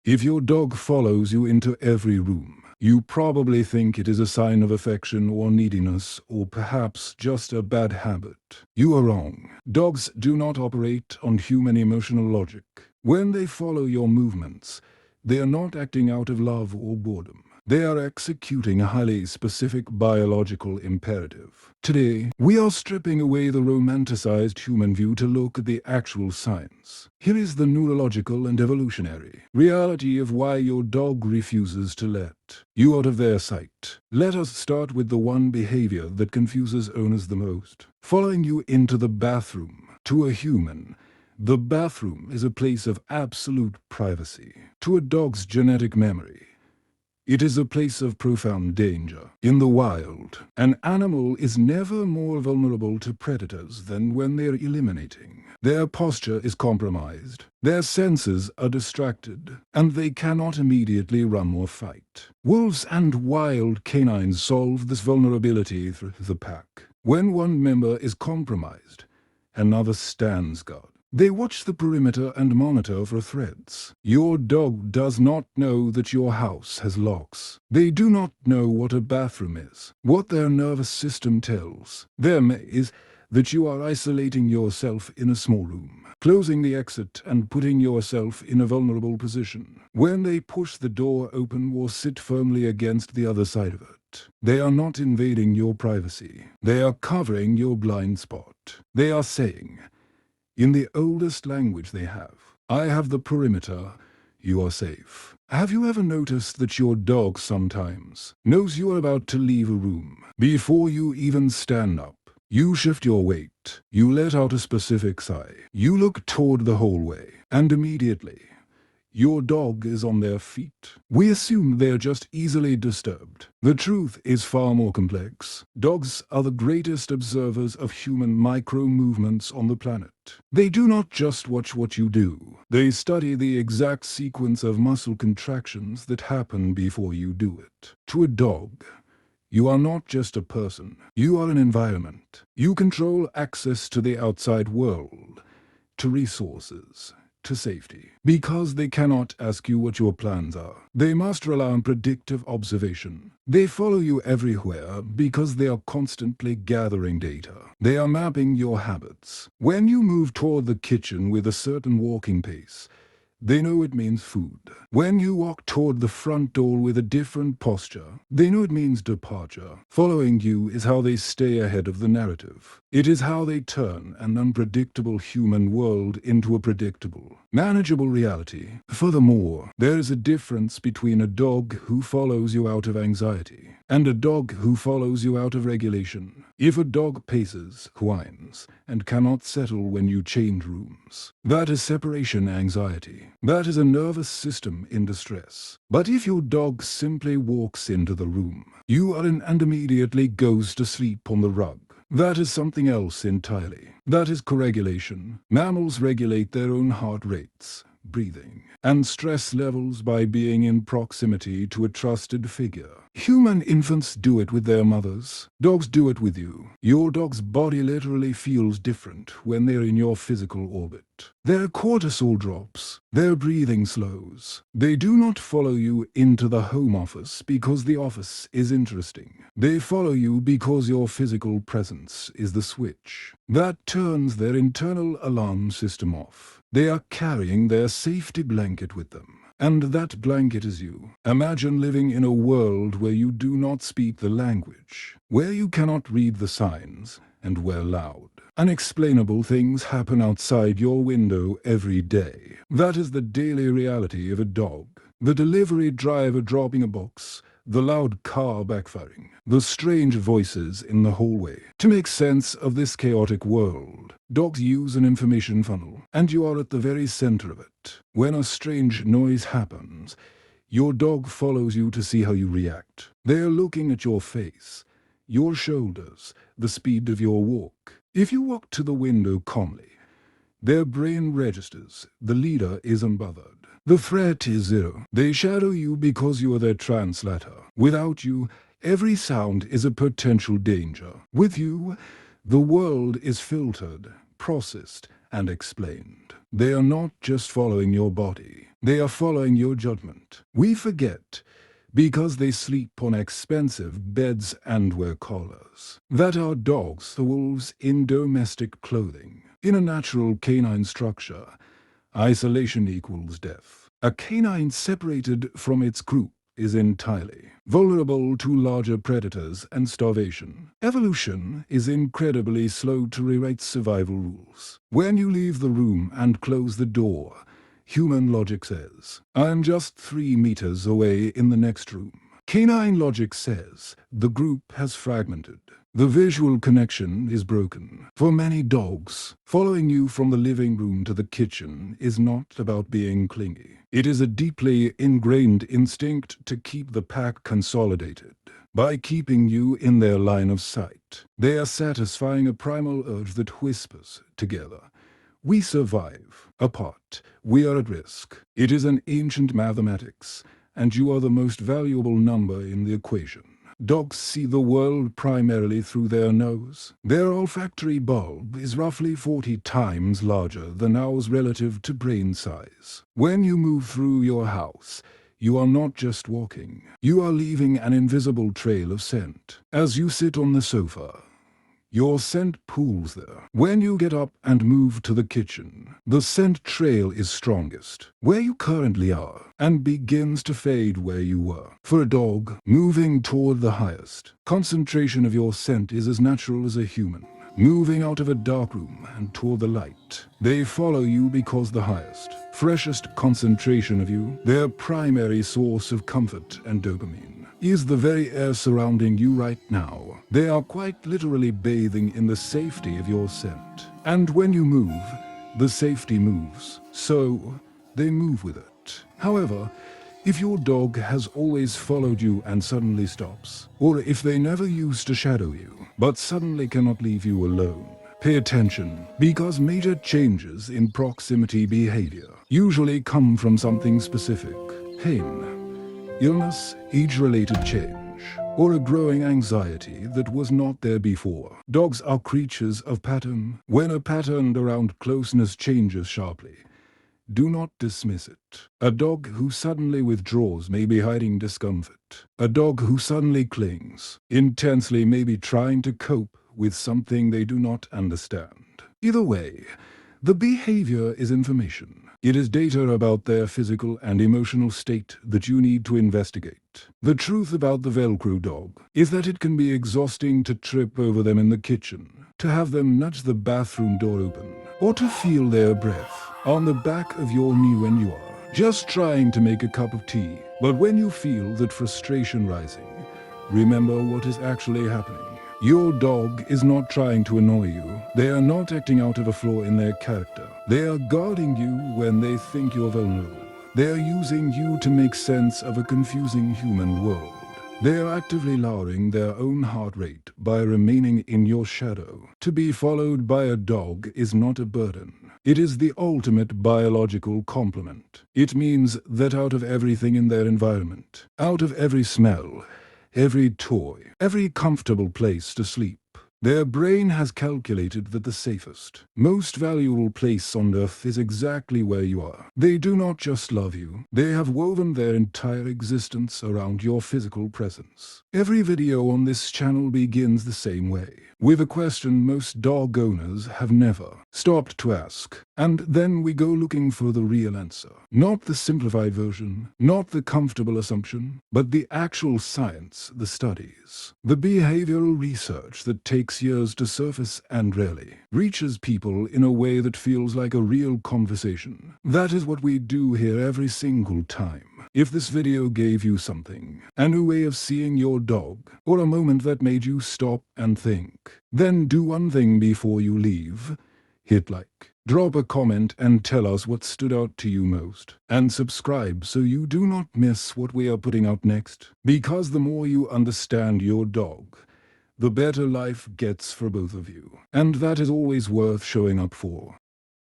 If your dog follows you into every room, you probably think it is a sign of affection or neediness, or perhaps just a bad habit. You are wrong. Dogs do not operate on human emotional logic. When they follow your movements, they are not acting out of love or boredom. They are executing a highly specific biological imperative. Today, we are stripping away the romanticized human view to look at the actual science. Here is the neurological and evolutionary reality of why your dog refuses to let you out of their sight. Let us start with the one behavior that confuses owners the most. Following you into the bathroom. To a human, the bathroom is a place of absolute privacy. To a dog's genetic memory, it is a place of profound danger. In the wild, an animal is never more vulnerable to predators than when they are eliminating. Their posture is compromised, their senses are distracted, and they cannot immediately run or fight. Wolves and wild canines solve this vulnerability through the pack. When one member is compromised, another stands guard. They watch the perimeter and monitor for threats. Your dog does not know that your house has locks. They do not know what a bathroom is. What their nervous system tells them is that you are isolating yourself in a small room, closing the exit and putting yourself in a vulnerable position. When they push the door open or sit firmly against the other side of it, they are not invading your privacy. They are covering your blind spot. They are saying, in the oldest language they I have the perimeter, you are safe. Have you ever noticed that your dog sometimes knows you are about to leave a room? Before you even stand up, you shift your weight, you let out a specific sigh, you look toward the hallway, and immediately, your dog is on their feet. We assume they are just easily disturbed. The truth is far more complex. Dogs are the greatest observers of human micro-movements on the planet. They do not just watch what you do. They study the exact sequence of muscle contractions that happen before you do it. To a dog, you are not just a person. You are an environment. You control access to the outside world, to resources, to safety. Because they cannot ask you what your plans are, they must rely on predictive observation. They follow you everywhere because they are constantly gathering data. They are mapping your habits. When you move toward the kitchen with a certain walking pace, they know it means food. When you walk toward the front door with a different posture, they know it means departure. Following you is how they stay ahead of the narrative. It is how they turn an unpredictable human world into a predictable, manageable reality. Furthermore, there is a difference between a dog who follows you out of anxiety and a dog who follows you out of regulation. If a dog paces, whines, and cannot settle when you change rooms, that is separation anxiety. That is a nervous system in distress. But if your dog simply walks into the room, you are in and immediately goes to sleep on the rug, that is something else entirely. That is coregulation. Mammals regulate their own heart rates, breathing, and stress levels by being in proximity to a trusted figure. Human infants do it with their mothers. Dogs do it with you. Your dog's body literally feels different when they're in your physical orbit. Their cortisol drops. Their breathing slows. They do not follow you into the home office because the office is interesting. They follow you because your physical presence is the switch that turns their internal alarm system off. They are carrying their safety blanket with them. And that blanket is you. Imagine living in a world where you do not speak the language, where you cannot read the signs, and where loud, unexplainable things happen outside your window every day. That is the daily reality of a dog. The delivery driver dropping a box, the loud car backfiring, the strange voices in the hallway. To make sense of this chaotic world, dogs use an information funnel, and you are at the very center of it. When a strange noise happens, your dog follows you to see how you react. They are looking at your face, your shoulders, the speed of your walk. If you walk to the window calmly, their brain registers, the leader is unbothered. The threat is zero. They shadow you because you are their translator. Without you, every sound is a potential danger. With you, the world is filtered, processed, and explained. They are not just following your body. They are following your judgment. We forget, because they sleep on expensive beds and wear collars, that our dogs are wolves in domestic clothing. In a natural canine structure, isolation equals death. A canine separated from its group is entirely vulnerable to larger predators and starvation. Evolution is incredibly slow to rewrite survival rules. When you leave the room and close the door, human logic says, "I'm just 3 meters away in the next room." Canine logic says the group has fragmented. The visual connection is broken. For many dogs, following you from the living room to the kitchen is not about being clingy. It is a deeply ingrained instinct to keep the pack consolidated. By keeping you in their line of sight, they are satisfying a primal urge that whispers, "Together we survive. Apart, we are at risk." It is an ancient mathematics, and you are the most valuable number in the equation. Dogs see the world primarily through their nose. Their olfactory bulb is roughly 40 times larger than ours relative to brain size. When you move through your house, you are not just walking. You are leaving an invisible trail of scent. As you sit on the sofa, your scent pools there. When you get up and move to the kitchen, the scent trail is strongest where you currently are and begins to fade where you were. For a dog, moving toward the highest concentration of your scent is as natural as a human moving out of a dark room and toward the light. They follow you because the highest, freshest concentration of you, their primary source of comfort and dopamine, is the very air surrounding you right now. They are quite literally bathing in the safety of your scent. And when you move, the safety moves. So they move with it. However, if your dog has always followed you and suddenly stops, or if they never used to shadow you, but suddenly cannot leave you alone, pay attention, because major changes in proximity behavior usually come from something specific: pain, illness, age-related change, or a growing anxiety that was not there before. Dogs are creatures of pattern. When a pattern around closeness changes sharply, do not dismiss it. A dog who suddenly withdraws may be hiding discomfort. A dog who suddenly clings intensely may be trying to cope with something they do not understand. Either way, the behavior is information. It is data about their physical and emotional state that you need to investigate. The truth about the Velcro dog is that it can be exhausting to trip over them in the kitchen, to have them nudge the bathroom door open, or to feel their breath on the back of your knee when you are just trying to make a cup of tea. But when you feel that frustration rising, remember what is actually happening. Your dog is not trying to annoy you. They are not acting out of a flaw in their character. They are guarding you when they think you're vulnerable. They are using you to make sense of a confusing human world. They are actively lowering their own heart rate by remaining in your shadow. To be followed by a dog is not a burden. It is the ultimate biological complement. It means that out of everything in their environment, out of every smell, every toy, every comfortable place to sleep, their brain has calculated that the safest, most valuable place on earth is exactly where you are. They do not just love you, they have woven their entire existence around your physical presence. Every video on this channel begins the same way, with a question most dog owners have never stopped to ask. And then we go looking for the real answer. Not the simplified version, not the comfortable assumption, but the actual science, the studies, the behavioral research that takes years to surface and rarely reaches people in a way that feels like a real conversation. That is what we do here every single time. If this video gave you something, a new way of seeing your dog, or a moment that made you stop and think, then do one thing before you leave. Hit like, drop a comment and tell us what stood out to you most, and subscribe so you do not miss what we are putting out next. Because the more you understand your dog, the better life gets for both of you. And that is always worth showing up for.